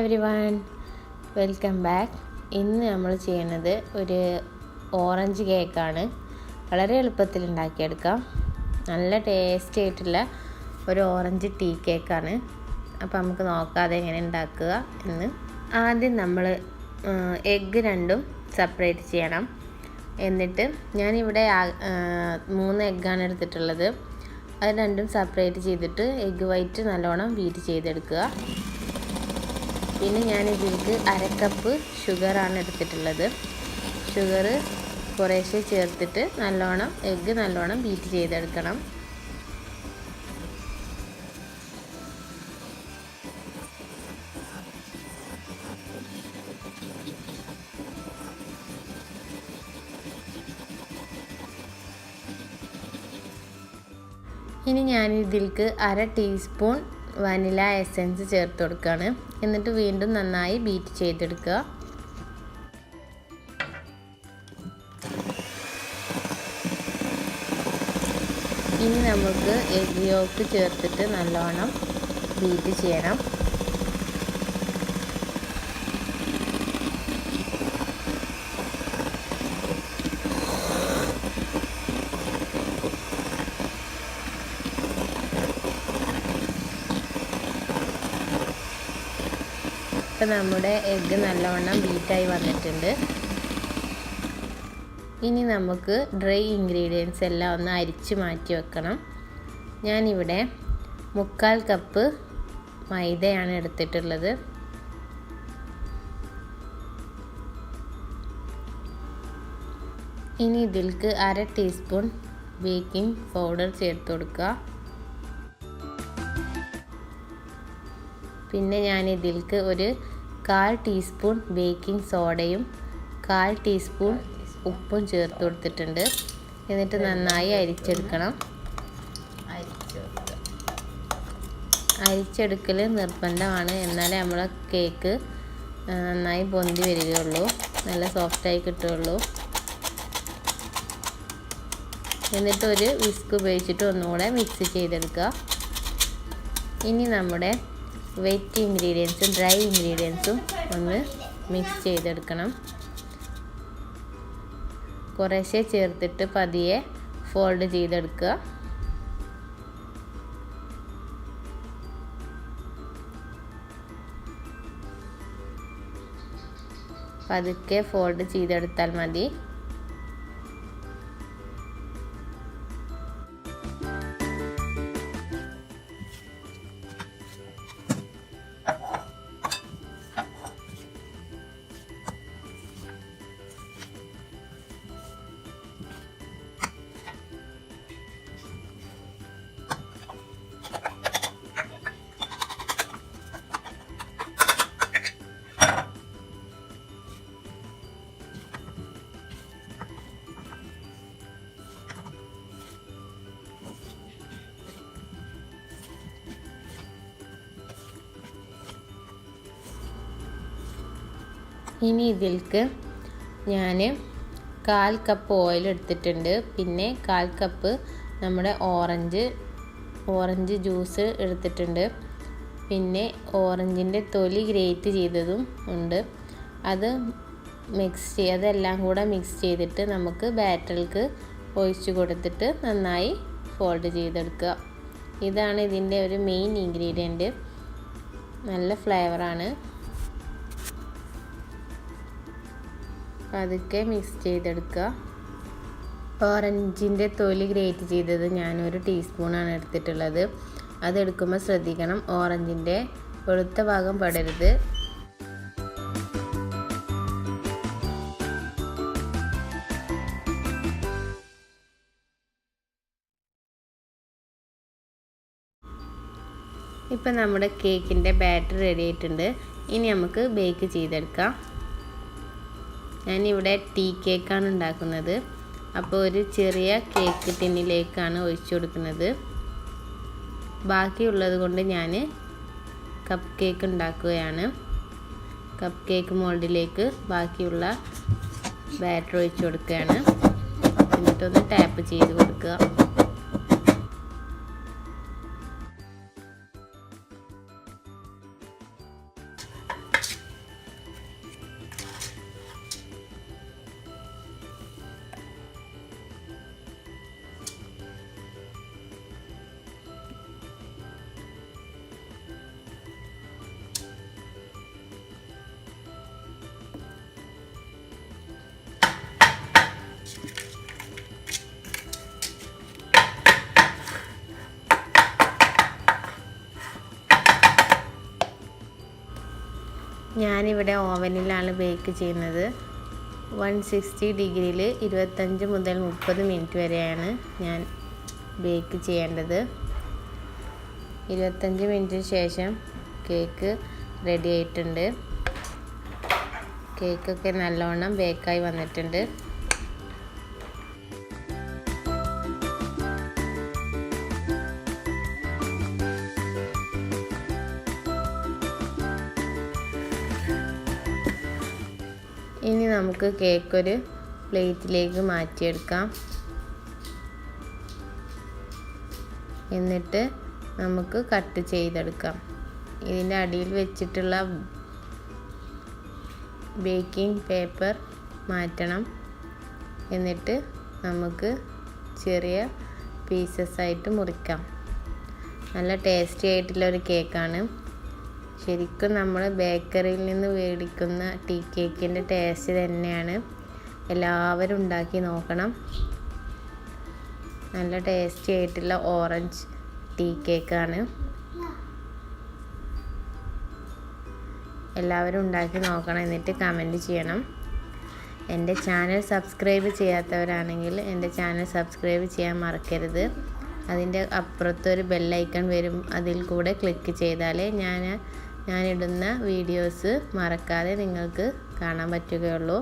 Everyone, welcome back. ഇന്ന് നമ്മൾ ചെയ്യുന്നത് ഒരു ഓറഞ്ച് കേക്കാണ്. വളരെ എളുപ്പത്തിൽ ഉണ്ടാക്കിയെടുക്കാം. നല്ല ടേസ്റ്റി ആയിട്ടുള്ള ഒരു ഓറഞ്ച് ടീ കേക്കാണ്. അപ്പോൾ നമുക്ക് നോക്കാതെ എങ്ങനെ ഉണ്ടാക്കുക എന്ന്. ആദ്യം നമ്മൾ എഗ്ഗ് രണ്ടും സെപ്പറേറ്റ് ചെയ്യണം. എന്നിട്ട് ഞാനിവിടെ 3 എഗ്ഗാണ് എടുത്തിട്ടുള്ളത്. അത് രണ്ടും സെപ്പറേറ്റ് ചെയ്തിട്ട് എഗ്ഗ് വൈറ്റ് നല്ലോണം ബീറ്റ് ചെയ്തെടുക്കുക. പിന്നെ ഞാനിതിലേക്ക് 1/2 കപ്പ് ഷുഗറാണ് എടുത്തിട്ടുള്ളത്. ഷുഗർ കുറേശ്ശെ ചേർത്തിട്ട് എഗ്ഗ് നല്ലോണം ബീറ്റ് ചെയ്തെടുക്കണം. ഇനി ഞാനിതിലേക്ക് 1/2 ടീസ്പൂൺ വനില എസൻസ് ചേർത്ത് കൊടുക്കുകയാണ്. എന്നിട്ട് വീണ്ടും നന്നായി ബീറ്റ് ചെയ്തെടുക്കുക. ഇനി നമുക്ക് എഗ് യോക്ക് ചേർത്തിട്ട് നല്ലോണം ബീറ്റ് ചെയ്യണം. ഇപ്പം നമ്മുടെ എഗ്ഗ് നല്ലവണ്ണം ബീറ്റായി വന്നിട്ടുണ്ട്. ഇനി നമുക്ക് ഡ്രൈ ഇൻഗ്രീഡിയൻസ് എല്ലാം ഒന്ന് അരിച്ച് മാറ്റി വെക്കണം. ഞാനിവിടെ 3/4 കപ്പ് മൈദയാണ് എടുത്തിട്ടുള്ളത്. ഇനി ഇതിലേക്ക് 1/2 ടീസ്പൂൺ ബേക്കിംഗ് പൗഡർ ചേർത്ത് കൊടുക്കുക. പിന്നെ ഞാൻ ഇതിലേക്ക് ഒരു 1/4 ടീസ്പൂൺ ബേക്കിംഗ് സോഡയും 1/4 ടീസ്പൂൺ ഉപ്പും ചേർത്ത് കൊടുത്തിട്ടുണ്ട്. എന്നിട്ട് നന്നായി അരിച്ചെടുക്കണം. അരിച്ചെടുക്കൽ നിർബന്ധമാണ്. എന്നാലേ നമ്മളെ കേക്ക് നന്നായി പൊന്തി വരികയുള്ളൂ, നല്ല സോഫ്റ്റായി കിട്ടുകയുള്ളൂ. എന്നിട്ട് ഒരു വിസ്ക് ഉപയോഗിച്ചിട്ട് ഒന്നുകൂടെ മിക്സ് ചെയ്തെടുക്കുക. ഇനി നമ്മുടെ വെറ്റ് ഇൻഗ്രീഡിയൻസും ഡ്രൈ ഇൻഗ്രീഡിയൻസും ഒന്ന് മിക്സ് ചെയ്തെടുക്കണം. കുറേശ്ശെ ചേർത്തിട്ട് പതിയെ ഫോൾഡ് ചെയ്തെടുക്കുക. പതുക്കെ ഫോൾഡ് ചെയ്തെടുത്താൽ മതി. ഇനി ഇതിലേക്ക് ഞാൻ 1/4 കപ്പ് ഓയിൽ എടുത്തിട്ടുണ്ട്. പിന്നെ 1/4 കപ്പ് നമ്മുടെ ഓറഞ്ച് ജ്യൂസ് എടുത്തിട്ടുണ്ട്. പിന്നെ ഓറഞ്ചിൻ്റെ തൊലി ഗ്രേറ്റ് ചെയ്തതും ഉണ്ട്. അതെല്ലാം കൂടെ മിക്സ് ചെയ്തിട്ട് നമുക്ക് ബാറ്ററിലേക്ക് ഒഴിച്ച് കൊടുത്തിട്ട് നന്നായി ഫോൾഡ് ചെയ്തെടുക്കുക. ഇതാണ് ഇതിൻ്റെ ഒരു മെയിൻ ഇൻഗ്രീഡിയൻറ്റ്. നല്ല ഫ്ലേവറാണ്. അതൊക്കെ മിക്സ് ചെയ്തെടുക്കുക. ഓറഞ്ചിൻ്റെ തൊലി ഗ്രേറ്റ് ചെയ്തത് ഞാൻ 1 ടീസ്പൂണാണ് എടുത്തിട്ടുള്ളത്. അതെടുക്കുമ്പോൾ ശ്രദ്ധിക്കണം, ഓറഞ്ചിൻ്റെ വെളുത്ത ഭാഗം പെടരുത്. ഇപ്പം നമ്മുടെ കേക്കിൻ്റെ ബാറ്റർ റെഡി ആയിട്ടുണ്ട്. ഇനി നമുക്ക് ബേക്ക് ചെയ്തെടുക്കാം. ഞാനിവിടെ ടീ കേക്കാണ് ഉണ്ടാക്കുന്നത്. അപ്പോൾ ഒരു ചെറിയ കേക്ക് ടിന്നിലേക്കാണ് ഒഴിച്ചു കൊടുക്കുന്നത്. ബാക്കിയുള്ളത് കൊണ്ട് ഞാൻ കപ്പ് കേക്ക് ഉണ്ടാക്കുകയാണ്. കപ്പ് കേക്ക് മോൾഡിലേക്ക് ബാക്കിയുള്ള ബാറ്റർ ഒഴിച്ചു കൊടുക്കുകയാണ്. എന്നിട്ടൊന്ന് ടാപ്പ് ചെയ്ത് കൊടുക്കുക. ഞാനിവിടെ ഓവനിലാണ് ബേക്ക് ചെയ്യുന്നത്. 160 ഡിഗ്രിയിൽ 25 മുതൽ 30 മിനിറ്റ് വരെയാണ് ഞാൻ ബേക്ക് ചെയ്യേണ്ടത്. 25 മിനിറ്റിന് ശേഷം കേക്ക് റെഡി ആയിട്ടുണ്ട്. കേക്കൊക്കെ നല്ലോണം ബേക്കായി വന്നിട്ടുണ്ട്. ഇനി നമുക്ക് കേക്ക് ഒരു പ്ലേറ്റിലേക്ക് മാറ്റിയെടുക്കാം. എന്നിട്ട് നമുക്ക് കട്ട് ചെയ്തെടുക്കാം. ഇതിൻ്റെ അടിയിൽ വെച്ചിട്ടുള്ള ബേക്കിംഗ് പേപ്പർ മാറ്റണം. എന്നിട്ട് നമുക്ക് ചെറിയ പീസസ് ആയിട്ട് മുറിക്കാം. നല്ല ടേസ്റ്റി ആയിട്ടുള്ള ഒരു കേക്കാണ്. ശരിക്കും നമ്മൾ ബേക്കറിയിൽ നിന്ന് മേടിക്കുന്ന ടീ കേക്കിൻ്റെ ടേസ്റ്റ് തന്നെയാണ്. എല്ലാവരും ഉണ്ടാക്കി നോക്കണം. നല്ല ടേസ്റ്റി ആയിട്ടുള്ള ഓറഞ്ച് ടീ കേക്കാണ്. എല്ലാവരും ഉണ്ടാക്കി നോക്കണം. എന്നിട്ട് കമൻറ്റ് ചെയ്യണം. എൻ്റെ ചാനൽ സബ്സ്ക്രൈബ് ചെയ്യാത്തവരാണെങ്കിൽ എൻ്റെ ചാനൽ സബ്സ്ക്രൈബ് ചെയ്യാൻ മറക്കരുത്. അതിൻ്റെ അപ്പുറത്തൊരു ബെല്ലൈക്കൺ വരും. അതിൽ കൂടെ ക്ലിക്ക് ചെയ്താലേ ഞാനിടുന്ന വീഡിയോസ് മറക്കാതെ നിങ്ങൾക്ക് കാണാൻ പറ്റുകയുള്ളൂ.